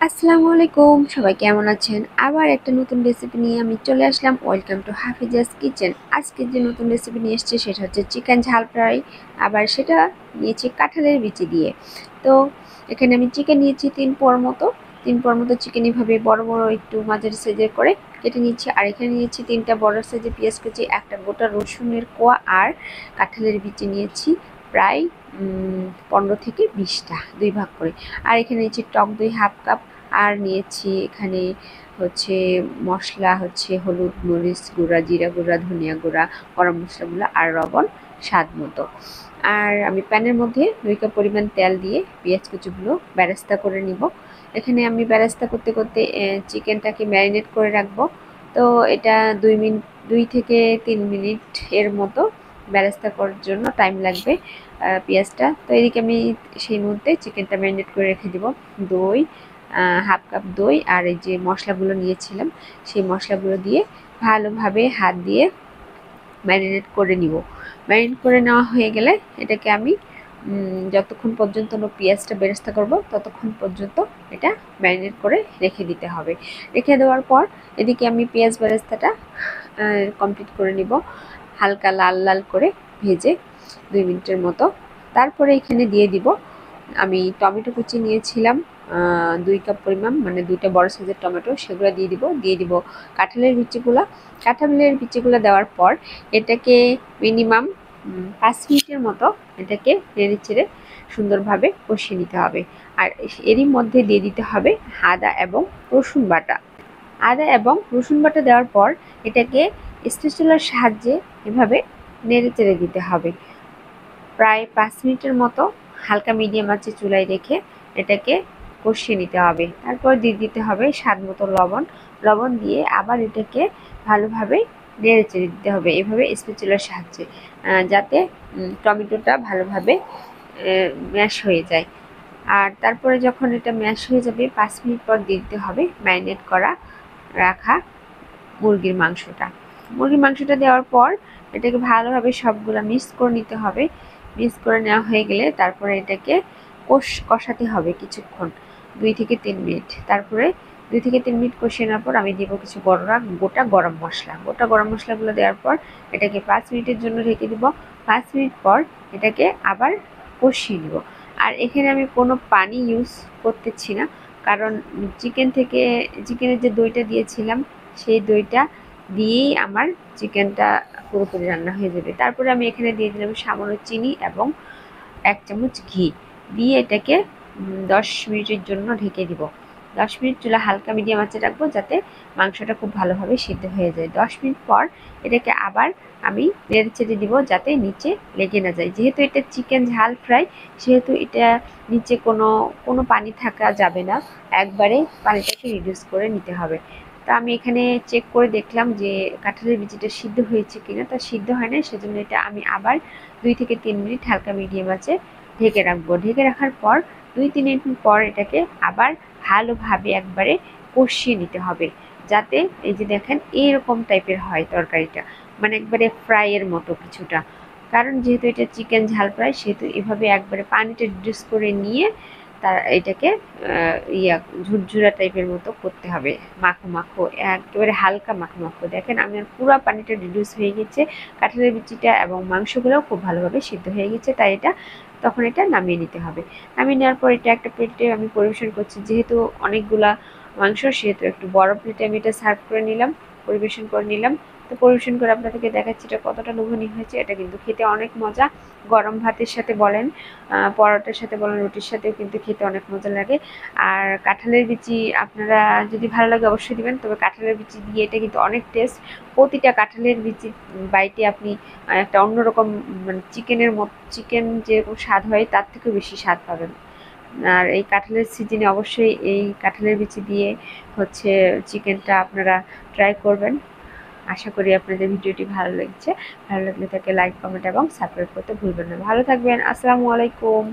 আসসালামু আলাইকুম, সবাই কেমন আছেন? আবার একটা নতুন রেসিপি নিয়ে আমি চলে আসলাম। Welcome to Hafiza's kitchen. আজকে যে নতুন রেসিপি নিয়ে এসেছি সেটা হচ্ছে চিকেন ঝাল ফ্রাই। আবার সেটা নিয়েছি কাঁঠালের বিচি দিয়ে। তো এখানে আমি চিকেন নিয়েছি 3 পোয়ার মতো চিকেন এভাবে বড় বড় একটু মাঝারি সাইজের করে কেটে নিয়েছি। আর এখানে নিয়েছি 3টা বড় সাইজের পেঁয়াজ কুচি, একটা গোটা রসুনের কোয়া আর কাঁঠালের বিচি নিয়েছি প্রায় 15 থেকে 20টা, 2 ভাগ করে। আর এখানে নিয়েছি টক দই হাফ কাপ। আর নিয়েছি এখানে হচ্ছে মশলা হচ্ছে হলুদ, মরিচ গুঁড়া, জিরা গুঁড়া, ধনিয়া গুঁড়া, গরম মশলাগুলো আর লবণ স্বাদ মতো। আর আমি প্যানের মধ্যে 2 কাপ পরিমাণ তেল দিয়ে পেঁয়াজ কুচিগুলো বেরেস্তা করে নিব। এখানে আমি বেরেস্তা করতে করতে চিকেনটাকে ম্যারিনেট করে রাখবো। তো এটা 2 থেকে 3 মিনিট এর মতো বেরেস্তা করার জন্য টাইম লাগবে পেঁয়াজটা। তো এদিকে আমি সেই মধ্যে চিকেনটা ম্যারিনেট করে রেখে দিব। দই, হাফ কাপ দই আর এই যে মশলাগুলো নিয়েছিলাম সেই মশলাগুলো দিয়ে ভালোভাবে হাত দিয়ে ম্যারিনেট করে নিব। ম্যারিনেট করে নেওয়া হয়ে গেলে এটাকে আমি যতক্ষণ পর্যন্ত পেঁয়াজটা বেরেস্তা করব ততক্ষণ পর্যন্ত এটা ম্যারিনেট করে রেখে দিতে হবে। রেখে দেওয়ার পর এদিকে আমি পেঁয়াজ বেরেস্তাটা কমপ্লিট করে নিব, হালকা লাল লাল করে ভেজে 2 মিনিটের মতো। তারপরে এখানে দিয়ে দিব আমি টমেটো কুচি নিয়েছিলাম 2 কাপ পরিমাণ, মানে 2টা বড় সাইজের টমেটো, সেগুলো দিয়ে দিব কাঁঠালের বিচিগুলো দেওয়ার পর এটাকে মিনিমাম 5 মিনিটের মতো এটাকে নেড়ে চেড়ে সুন্দরভাবে কষিয়ে নিতে হবে। আর এরই মধ্যে দিয়ে দিতে হবে আদা এবং রসুন বাটা দেওয়ার পর এটাকে স্প্যাচুলার সাহায্যে এভাবে নেড়ে চেড়ে দিতে হবে। প্রায় 5 মিনিটের মতো হালকা মিডিয়াম আঁচে চুলায় রেখে এটাকে কষিয়ে নিতে হবে। তারপর দিয়ে দিতে হবে স্বাদ মতো লবণ দিয়ে আবার এটাকে ভালোভাবে নেড়ে চেড়ে দিতে হবে এভাবে স্প্যাচুলার সাহায্যে, যাতে টমেটোটা ভালোভাবে ম্যাশ হয়ে যায়। আর তারপরে যখন এটা ম্যাশ হয়ে যাবে 5 মিনিট পর দিয়ে দিতে হবে ম্যারিনেট করা রাখা মুরগির মাংসটা দেওয়ার পর এটাকে ভালোভাবে সবগুলো মিক্স করে নিতে হবে। মিক্স করে নেওয়া হয়ে গেলে তারপরে এটাকে কষাতে হবে কিছুক্ষণ, 2 থেকে 3 মিনিট। তারপরে 2 থেকে 3 মিনিট কষিয়ে নেওয়ার পর আমি দিব কিছু গোটা গরম মশলাগুলো দেওয়ার পর এটাকে 5 মিনিটের জন্য ঢেকে দিব। 5 মিনিট পর এটাকে আবার কষিয়ে নিব। আর এখানে আমি কোনো পানি ইউজ করতেছি না, কারণ চিকেনের যে দইটা দিয়েছিলাম সেই দইটা দিয়েই আমার চিকেনটা পুরোপুরি রান্না হয়ে যাবে। তারপরে আমি এখানে দিয়ে দিলাম সামান্য চিনি এবং 1 চামচ ঘি দিয়ে এটাকে 10 মিনিটের জন্য ঢেকে দিব। 10 মিনিট চুলা হালকা মিডিয়াম আঁচে রাখবো যাতে মাংসটা খুব ভালোভাবে সিদ্ধ হয়ে যায়। 10 মিনিট পর এটাকে আবার আমি নেড়ে চেড়ে দিব যাতে নিচে লেগে না যায়। যেহেতু এটা চিকেন ঝাল ফ্রাই সেহেতু এটা নিচে কোনো পানি থাকা যাবে না, একবারে পানিটাকে রিডিউস করে নিতে হবে। তা আমি এখানে চেক করে দেখলাম যে কাঁঠালের বিচিটা সিদ্ধ হয়েছে কিনা, তা সিদ্ধ হয় না, সেজন্য এটা আমি আবার 2 থেকে 3 মিনিট হালকা মিডিয়াম আঁচে ঢেকে রাখবো। ঢেকে রাখার পর 2-3 মিনিট পর এটাকে আবার ভালোভাবে একবারে কষিয়ে নিতে হবে, যাতে এই যে দেখেন এইরকম টাইপের হয় তরকারিটা, মানে একবারে ফ্রাইয়ের মতো কিছুটা। কারণ যেহেতু এটা চিকেন ঝাল ফ্রাই সেহেতু এভাবে একবারে পানিটা রিডিউস করে নিয়ে তার এটাকে ঝুরঝুরা টাইপের মতো করতে হবে, মাখো একেবারে হালকা মাখো। দেখেন আমি আর পুরো পানিটা রিডিউস হয়ে গেছে, কাঁঠালের বিচিটা এবং মাংসগুলোও খুব ভালোভাবে সিদ্ধ হয়ে গেছে, তাই তখন এটা নামিয়ে নিতে হবে। নামিয়ে নেওয়ার পর এটা একটা প্লেটে আমি পরিবেশন করছি, যেহেতু অনেকগুলা মাংস সেহেতু একটু বড় প্লেটে আমি এটা সার্ভ করে নিলাম, পরিবেশন করে নিলাম। তো পরিবেশন করে আপনাদেরকে দেখাচ্ছি এটা কতটা লোভনীয় হয়েছে। এটা কিন্তু খেতে অনেক মজা, গরম ভাতের সাথে বলেন, পরোটার সাথে বলেন, রুটির সাথেও কিন্তু খেতে অনেক মজা লাগে। আর কাঁঠালের বিচি আপনারা যদি ভালো লাগে অবশ্যই দিবেন, তবে কাঁঠালের বিচি দিয়ে এটা কিন্তু অনেক টেস্ট। প্রতিটা কাঁঠালের বিচি বাইটে আপনি একটা অন্যরকম, মানে চিকেন যেরকম স্বাদ হয় তার থেকেও বেশি স্বাদ পাবেন। আর এই কাঁঠালের সিজনে অবশ্যই এই কাঁঠালের বিচি দিয়ে হচ্ছে চিকেনটা আপনারা ট্রাই করবেন। আশা করি আপনাদের ভিডিওটি ভালো লাগছে। ভালো লাগলে তাকে লাইক, কমেন্ট এবং সাবস্ক্রাইব করতে ভুলবেন না। ভালো থাকবেন। আসসালামু আলাইকুম।